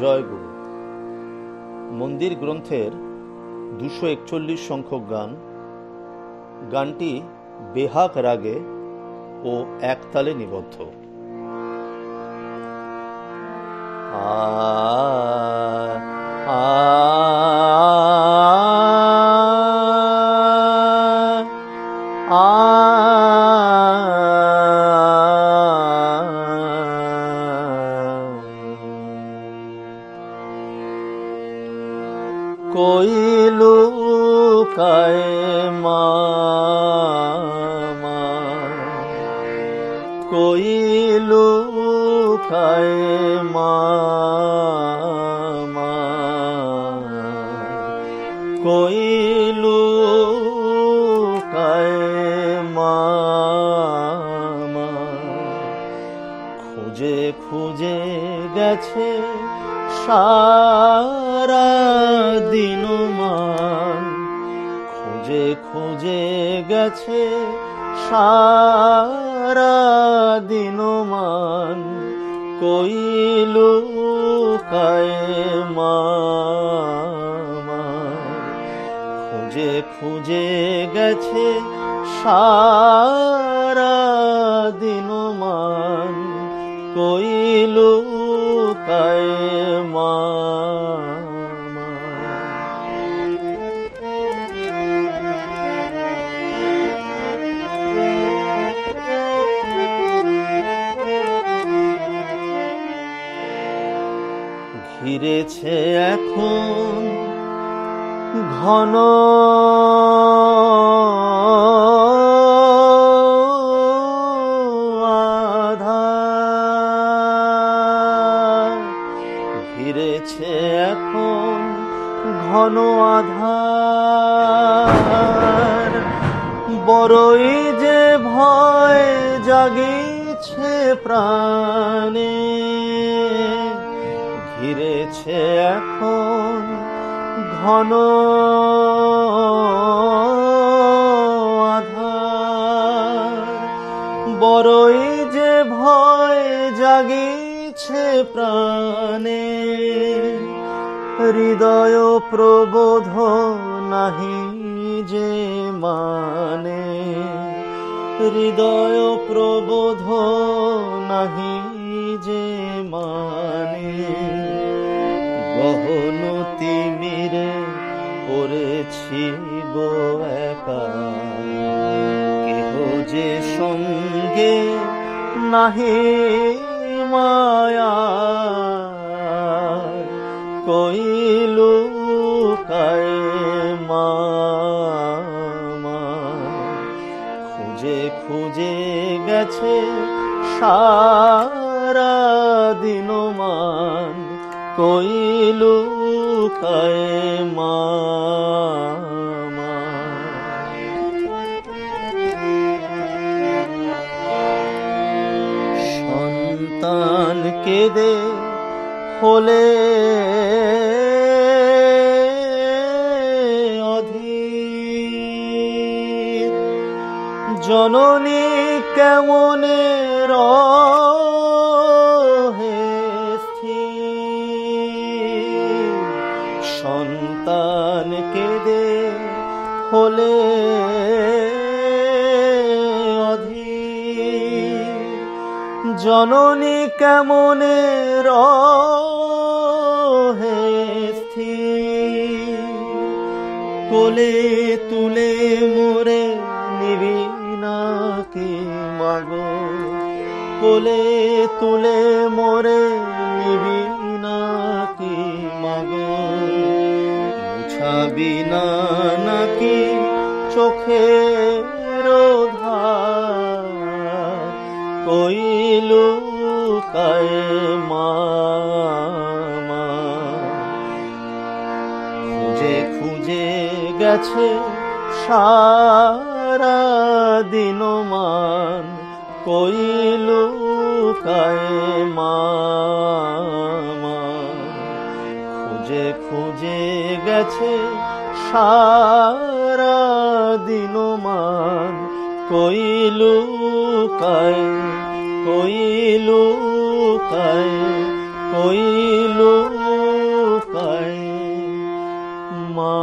জয় গুরু। মন্দির গ্রন্থের 241 সংখ্যক গান। গানটি বেহাক রাগে ও একতালে নিবদ্ধ। कोई लुकाए मामा, कोई लुकाए मामा, कोई लुकाए मामा, খুঁজে খুঁজে গেছে সারা দিন মান, খুঁজে খুঁজে গেছে সারা দিন মান, কই লুকায় মামা, খুঁজে খুঁজে গেছে সারা দিন মান, কই লুকায় মামা। ঘিরেছে এখন ঘন আধার, ঘিরেছে এখন ঘন আধার, বড়ই যে ভয় জাগিছে প্রাণে, ঘিরেছে এখন ঘন আধার, বড়ই যে ভয় জাগিছে প্রাণে, হৃদয় প্রবোধ নাহি যে মানে, হৃদয় প্রবোধ নাহি যে মানে, গহন তিমিরে পড়েছি গো একা, কেহ যে সঙ্গে নাহি মায়া, কই লুকায় মামা, খুঁজে খুঁজে গেছে সারা দিন মান, কই লুকায় মামা। সন্তান কেঁদে হলে অধীর, জননী কেমনে রহে স্থির, সন্তান কেঁদে হলে অধীর, জননী কেমনে রহে স্থির, কোলে তুলে মোরে নিবি নাকি মাগো, কোলে তুলে মোরে নিবি নাকি মাগো, মুছাবি না নাকি চোখের ধার, কই লুকায় মামা, খুঁজে খুঁজে গেছে সারা দিন মান, কই লুকায় মামা, খুঁজে খুঁজে গেছে সারা দিন মান, কই লুকায়, কই লুকায়, কইলু কাই মা